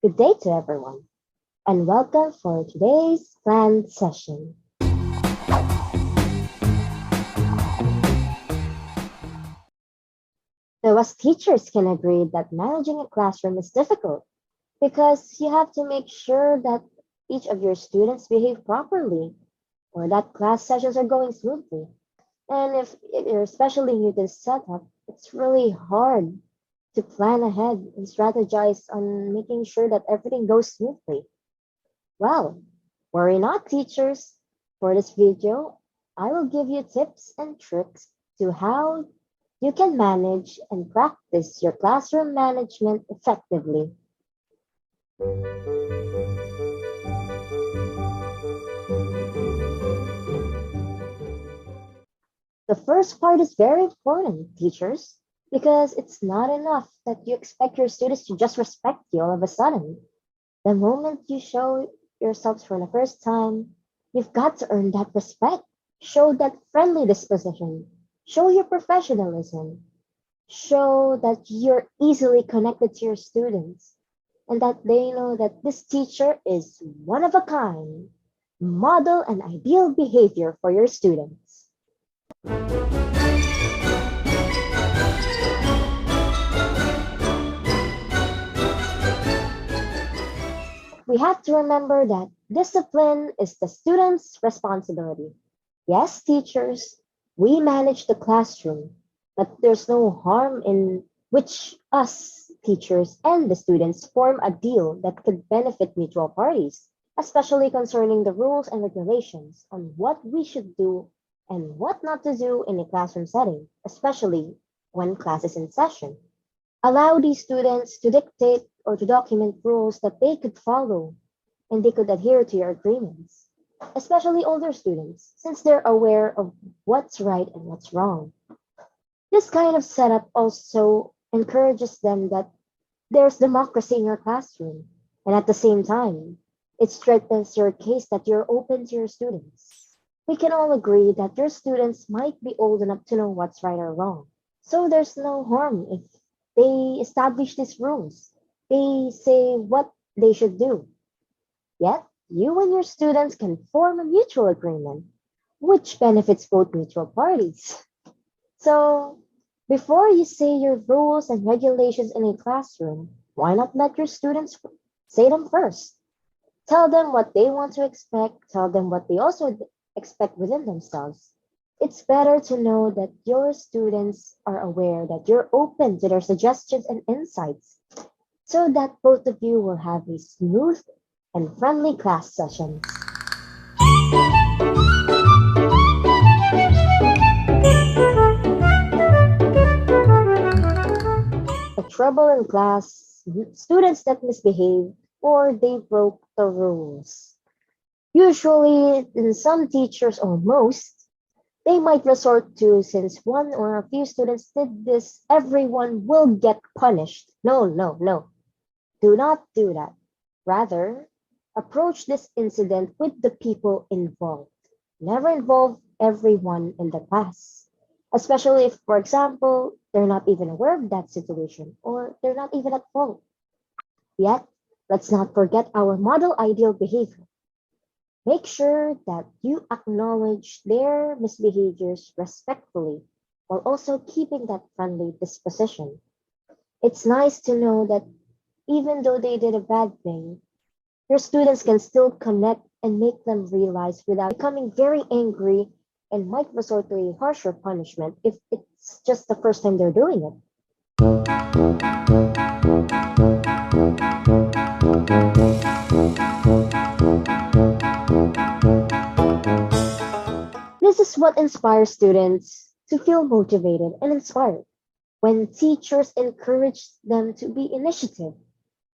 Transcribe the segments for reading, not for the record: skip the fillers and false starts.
Good day to everyone, and welcome for today's planned session. So, as teachers can agree that managing a classroom is difficult because you have to make sure that each of your students behave properly or that class sessions are going smoothly. And if you're especially new to this setup, it's really hard to plan ahead and strategize on making sure that everything goes smoothly. Well, worry not, teachers. For this video, I will give you tips and tricks to how you can manage and practice your classroom management effectively. The first part is very important, teachers, because it's not enough that you expect your students to just respect you all of a sudden. The moment you show yourselves for the first time, you've got to earn that respect. Show that friendly disposition. Show your professionalism. Show that you're easily connected to your students and that they know that this teacher is one of a kind. Model an ideal behavior for your students. We have to remember that discipline is the student's responsibility. Yes, teachers, we manage the classroom, but there's no harm in which us, teachers, and the students form a deal that could benefit mutual parties, especially concerning the rules and regulations on what we should do and what not to do in a classroom setting, especially when class is in session. Allow these students to dictate or to document rules that they could follow and they could adhere to your agreements, especially older students, since they're aware of what's right and what's wrong. This kind of setup also encourages them that there's democracy in your classroom, and at the same time, it strengthens your case that you're open to your students. We can all agree that your students might be old enough to know what's right or wrong. So there's no harm if they establish these rules. They say what they should do. Yet, you and your students can form a mutual agreement, which benefits both mutual parties. So, before you say your rules and regulations in a classroom, why not let your students say them first? Tell them what they want to expect, tell them what they also expect within themselves. It's better to know that your students are aware that you're open to their suggestions and insights so that both of you will have a smooth and friendly class session. The trouble in class, students that misbehave or they broke the rules. Usually, in some teachers or most, they might resort to since one or a few students did this, everyone will get punished. No, no, no. Do not do that. Rather, approach this incident with the people involved. Never involve everyone in the class, especially if, for example, they're not even aware of that situation or they're not even at fault. Yet, let's not forget our model ideal behavior. Make sure that you acknowledge their misbehaviors respectfully while also keeping that friendly disposition. It's nice to know that even though they did a bad thing, your students can still connect and make them realize without becoming very angry and might resort to a harsher punishment if it's just the first time they're doing it. This is what inspires students to feel motivated and inspired when teachers encourage them to be initiative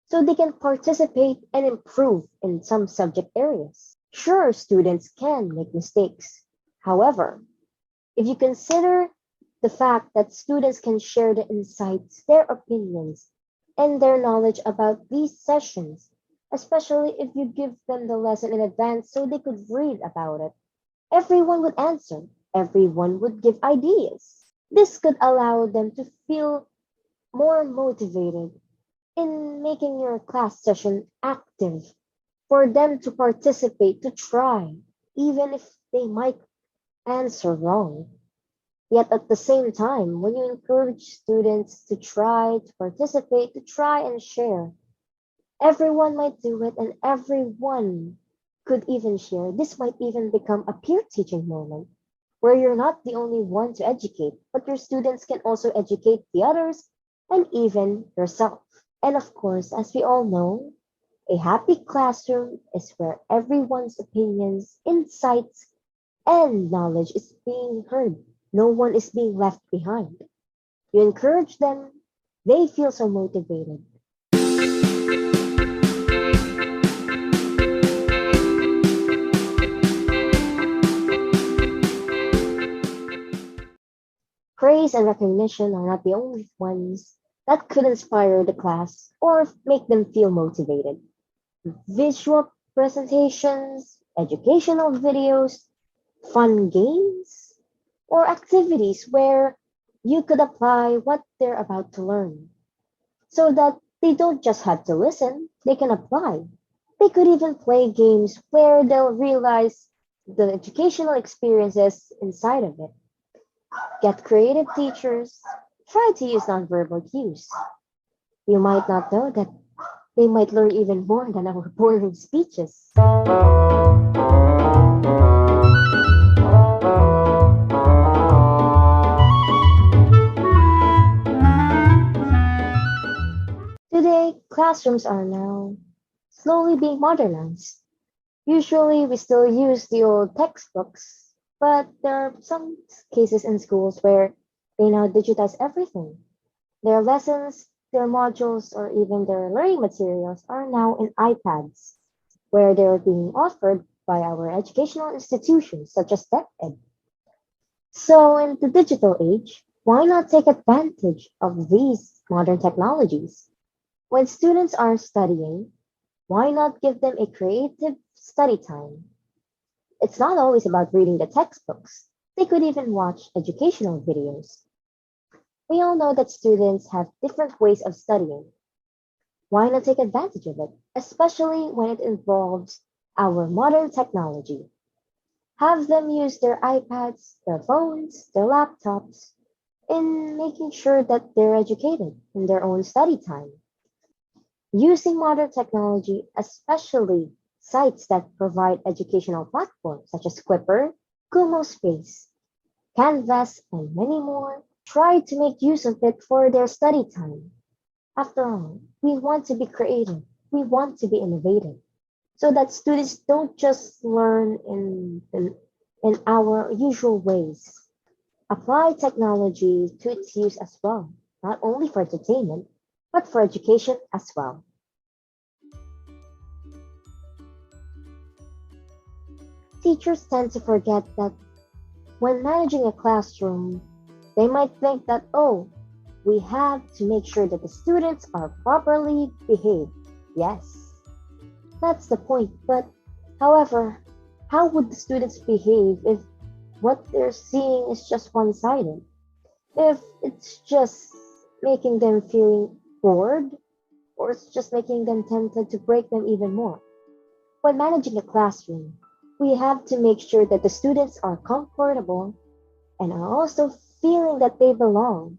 so they can participate and improve in some subject areas. Sure, students can make mistakes. However, if you consider the fact that students can share the insights, their opinions, and their knowledge about these sessions, especially if you give them the lesson in advance so they could read about it, everyone would answer, everyone would give ideas. This could allow them to feel more motivated in making your class session active, for them to participate, to try, even if they might answer wrong. Yet at the same time, when you encourage students to try, to participate, to try and share, everyone might do it and everyone could even share. This might even become a peer teaching moment where you're not the only one to educate, but your students can also educate the others and even yourself. And of course, as we all know, a happy classroom is where everyone's opinions, insights, and knowledge is being heard. No one is being left behind. You encourage them, they feel so motivated. Praise and recognition are not the only ones that could inspire the class or make them feel motivated. Visual presentations, educational videos, fun games, or activities where you could apply what they're about to learn so that they don't just have to listen, they can apply. They could even play games where they'll realize the educational experiences inside of it. Get creative teachers. Try to use nonverbal cues. You might not know that they might learn even more than our boring speeches. Today, classrooms are now slowly being modernized. Usually, we still use the old textbooks, but there are some cases in schools where they now digitize everything. Their lessons, their modules, or even their learning materials are now in iPads, where they're being offered by our educational institutions such as TechEd. So, in the digital age, why not take advantage of these modern technologies? When students are studying, why not give them a creative study time? It's not always about reading the textbooks. They could even watch educational videos. We all know that students have different ways of studying. Why not take advantage of it, especially when it involves our modern technology? Have them use their iPads, their phones, their laptops in making sure that they're educated in their own study time. Using modern technology, especially sites that provide educational platforms such as Quipper, Kumo Space, Canvas, and many more, try to make use of it for their study time. After all, we want to be creative, we want to be innovative, so that students don't just learn in our usual ways. Apply technology to its use as well, not only for entertainment, but for education as well. Teachers tend to forget that when managing a classroom, they might think that, oh, we have to make sure that the students are properly behaved. Yes, that's the point. But however, how would the students behave if what they're seeing is just one sided? If it's just making them feeling bored, or it's just making them tempted to break them even more? When managing a classroom, we have to make sure that the students are comfortable and are also feeling that they belong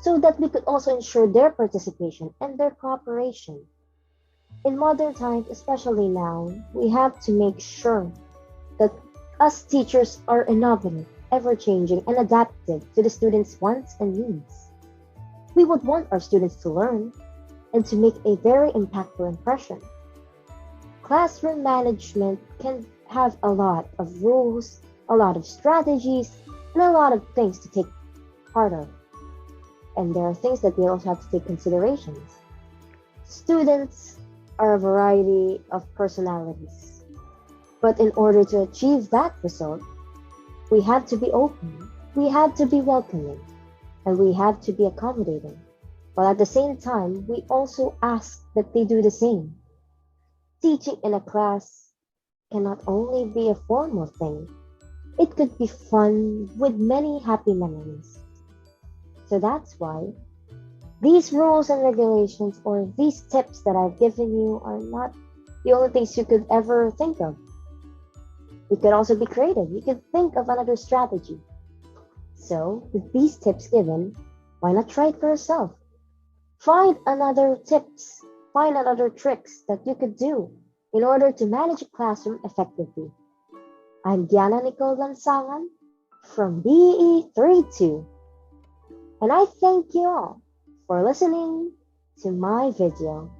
so that we could also ensure their participation and their cooperation. In modern times, especially now, we have to make sure that us teachers are innovative, ever changing, and adaptive to the students' wants and needs. We would want our students to learn and to make a very impactful impression. Classroom management can have a lot of rules, a lot of strategies, and a lot of things to take part of. And there are things that we also have to take considerations. Students are a variety of personalities. But in order to achieve that result, we have to be open, we have to be welcoming, and we have to be accommodating. While at the same time, we also ask that they do the same. Teaching in a class cannot only be a formal thing, it could be fun with many happy memories. So that's why These rules and regulations or these tips that I've given you are not the only things you could ever think of. You could also be creative. You could think of another strategy. So, with these tips given, why not try it for yourself? Find another tips, find another tricks that you could do in order to manage a classroom effectively. I'm Giana Nicole Lansangan from BE32, and I thank you all for listening to my video.